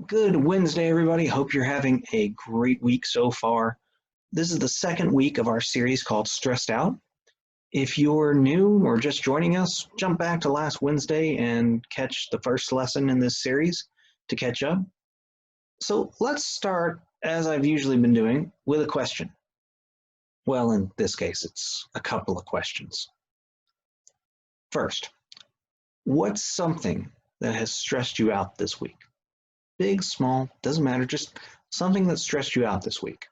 Good Wednesday, everybody. Hope you're having a great week so far. This is the second week of our series called Stressed Out. If you're new or just joining us, jump back to last Wednesday and catch the first lesson in this series to catch up. So let's start, as I've usually been doing, with a question. Well, in this case, it's a couple of questions. First, what's something that has stressed you out this week? Big, small, doesn't matter, just something that stressed you out this week.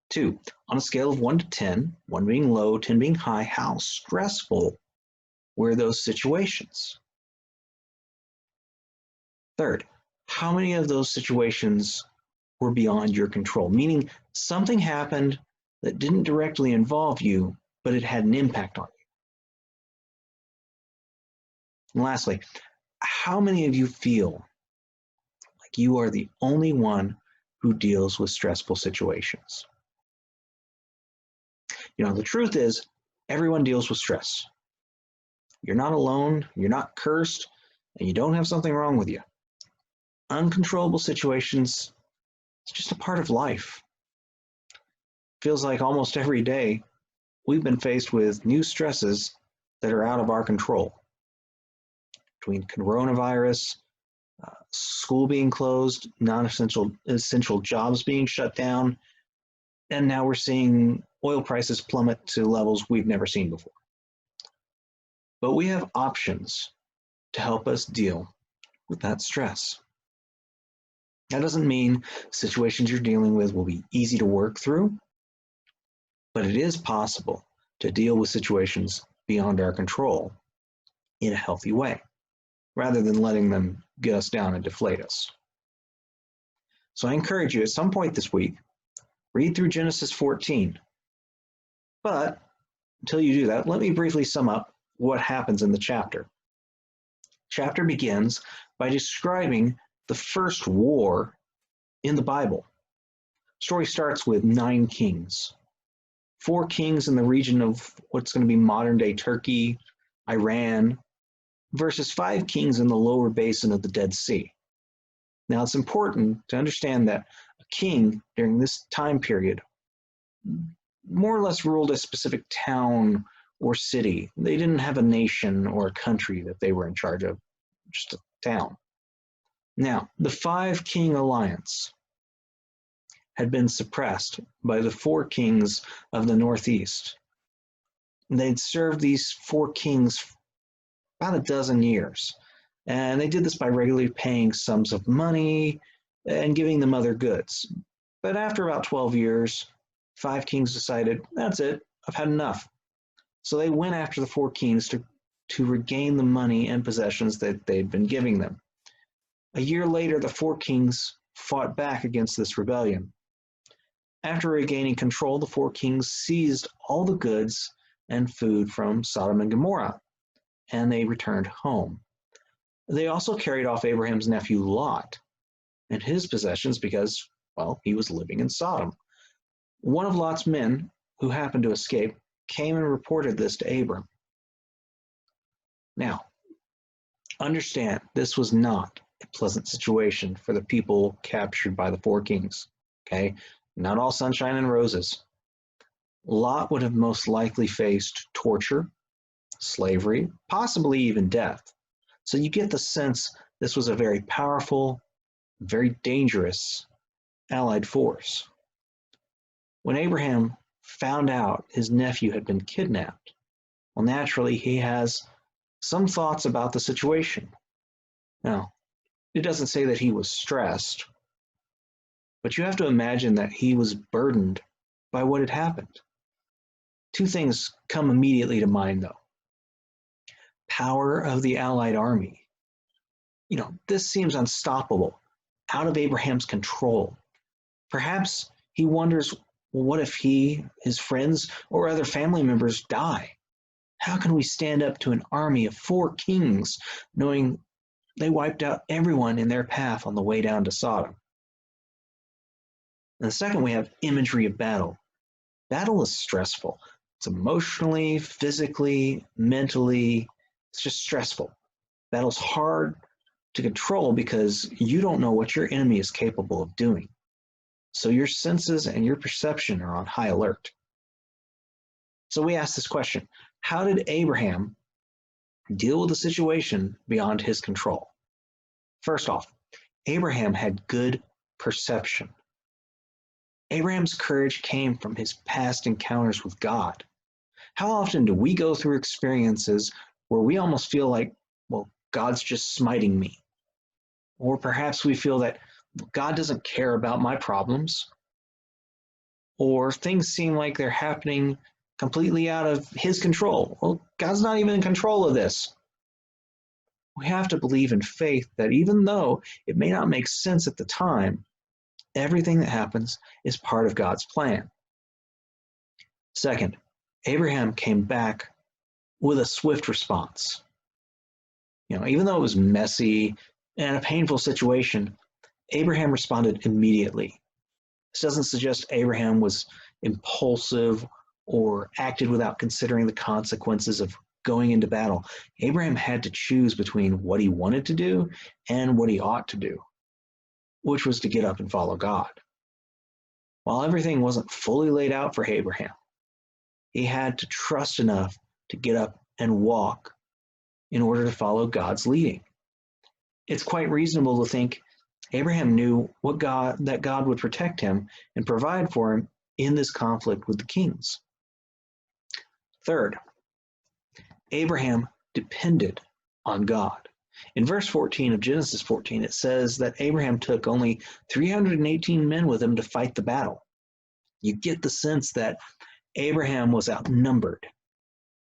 2, on a scale of 1 to 10, 1 being low, 10 being high, how stressful were those situations? Third, how many of those situations were beyond your control? Meaning something happened that didn't directly involve you, but it had an impact on you. And lastly, how many of you feel like you are the only one who deals with stressful situations? The truth is, everyone deals with stress. You're not alone, you're not cursed, and you don't have something wrong with you. Uncontrollable situations, it's just a part of life. Feels like almost every day we've been faced with new stresses that are out of our control. Between coronavirus, school being closed, non-essential jobs being shut down, and now we're seeing oil prices plummet to levels we've never seen before. But we have options to help us deal with that stress. That doesn't mean situations you're dealing with will be easy to work through, but it is possible to deal with situations beyond our control in a healthy way, rather than letting them get us down and deflate us. So I encourage you at some point this week, read through Genesis 14. But until you do that, let me briefly sum up what happens in the chapter. Chapter begins by describing the first war in the Bible. Story starts with 9 kings. 4 kings in the region of what's going to be modern-day Turkey, Iran, versus 5 kings in the lower basin of the Dead Sea. Now, it's important to understand that a king during this time period more or less ruled a specific town or city. They didn't have a nation or a country that they were in charge of, just a town. Now, the 5-king alliance had been suppressed by the 4 kings of the Northeast. They'd served these 4 kings about a dozen years, and they did this by regularly paying sums of money and giving them other goods. But after about 12 years, 5 kings decided, that's it, I've had enough. So they went after the 4 kings to regain the money and possessions that they'd been giving them. A year later, the 4 kings fought back against this rebellion. After regaining control, the 4 kings seized all the goods and food from Sodom and Gomorrah, and they returned home. They also carried off Abraham's nephew Lot and his possessions because, well, he was living in Sodom. One of Lot's men, who happened to escape, came and reported this to Abram. Now, understand, this was not a pleasant situation for the people captured by the 4 kings, okay? Not all sunshine and roses. Lot would have most likely faced torture, slavery, possibly even death. So you get the sense this was a very powerful, very dangerous allied force. When Abraham found out his nephew had been kidnapped, well, naturally, he has some thoughts about the situation. Now, it doesn't say that he was stressed, but you have to imagine that he was burdened by what had happened. 2 things come immediately to mind, though. Power of the Allied army. This seems unstoppable, out of Abraham's control. Perhaps he wonders, well, what if he, his friends, or other family members die? How can we stand up to an army of 4 kings, knowing they wiped out everyone in their path on the way down to Sodom? And the second, we have imagery of battle. Battle is stressful. It's emotionally, physically, mentally, it's just stressful. Battle's hard, to control because you don't know what your enemy is capable of doing. So your senses and your perception are on high alert. So we ask this question: how did Abraham deal with a situation beyond his control? First off, Abraham had good perception. Abraham's courage came from his past encounters with God. How often do we go through experiences where we almost feel like, well, God's just smiting me? Or perhaps we feel that God doesn't care about my problems. Or things seem like they're happening completely out of his control. Well, God's not even in control of this. We have to believe in faith that even though it may not make sense at the time, everything that happens is part of God's plan. Second, Abraham came back with a swift response. Even though it was messy and a painful situation, Abraham responded immediately. This doesn't suggest Abraham was impulsive or acted without considering the consequences of going into battle. Abraham had to choose between what he wanted to do and what he ought to do, which was to get up and follow God. While everything wasn't fully laid out for Abraham, he had to trust enough to get up and walk in order to follow God's leading. It's quite reasonable to think Abraham knew that God would protect him and provide for him in this conflict with the kings. Third, Abraham depended on God. In verse 14 of Genesis 14, it says that Abraham took only 318 men with him to fight the battle. You get the sense that Abraham was outnumbered,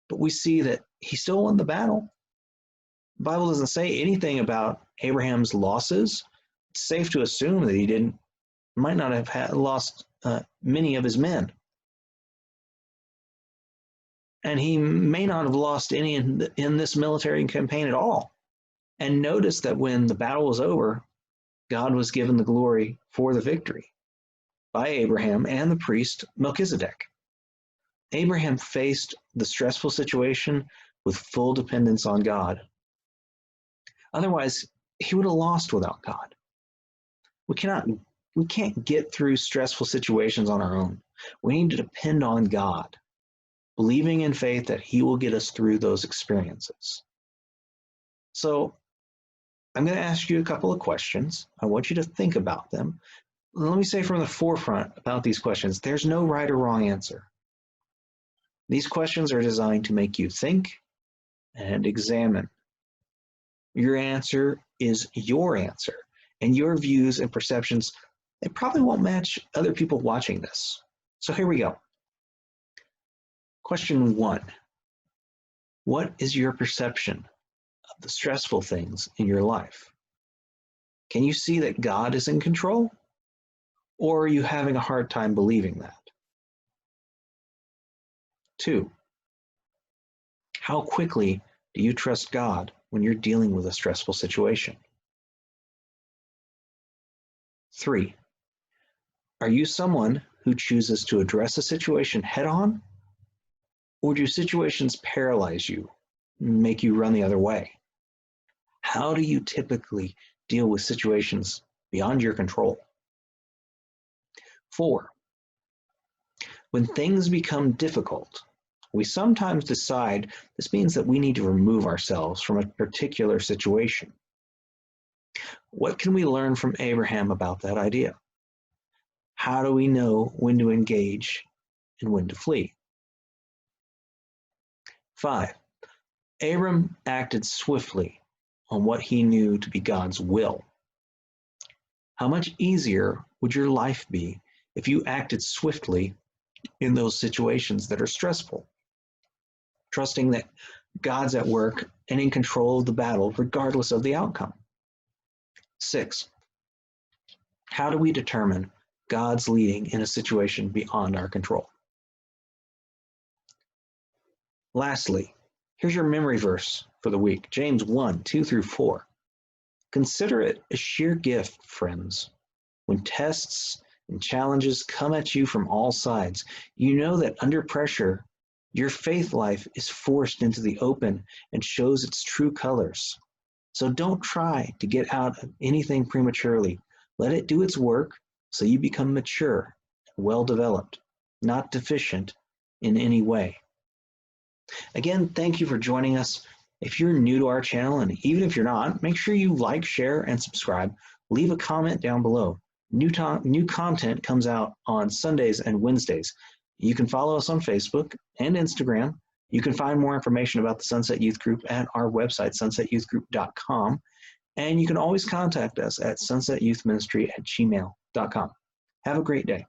but we see that he still won the battle. The Bible doesn't say anything about Abraham's losses. It's safe to assume that he might not have lost many of his men. And he may not have lost any in this military campaign at all. And notice that when the battle was over, God was given the glory for the victory by Abraham and the priest Melchizedek. Abraham faced the stressful situation with full dependence on God. Otherwise, he would have lost without God. We can't get through stressful situations on our own. We need to depend on God, believing in faith that he will get us through those experiences. So I'm going to ask you a couple of questions. I want you to think about them. Let me say from the forefront about these questions, there's no right or wrong answer. These questions are designed to make you think and examine. Your answer is your answer, and your views and perceptions, they probably won't match other people watching this. So here we go. Question 1. What is your perception of the stressful things in your life? Can you see that God is in control? Or are you having a hard time believing that? 2. How quickly do you trust God when you're dealing with a stressful situation? 3. Are you someone who chooses to address a situation head-on? Or do situations paralyze you, make you run the other way? How do you typically deal with situations beyond your control? 4. When things become difficult, we sometimes decide this means that we need to remove ourselves from a particular situation. What can we learn from Abraham about that idea? How do we know when to engage and when to flee? 5. Abram acted swiftly on what he knew to be God's will. How much easier would your life be if you acted swiftly in those situations that are stressful, trusting that God's at work and in control of the battle regardless of the outcome? 6. How do we determine God's leading in a situation beyond our control? Lastly, here's your memory verse for the week, James 1:2-4. Consider it a sheer gift, friends, when tests and challenges come at you from all sides. You know that under pressure, your faith life is forced into the open and shows its true colors. So don't try to get out of anything prematurely. Let it do its work so you become mature, well developed, not deficient in any way. Again, thank you for joining us. If you're new to our channel, and even if you're not, make sure you like, share, and subscribe. Leave a comment down below. New content comes out on Sundays and Wednesdays. You can follow us on Facebook and Instagram. You can find more information about the Sunset Youth Group at our website, sunsetyouthgroup.com. And you can always contact us at sunsetyouthministry@gmail.com. Have a great day.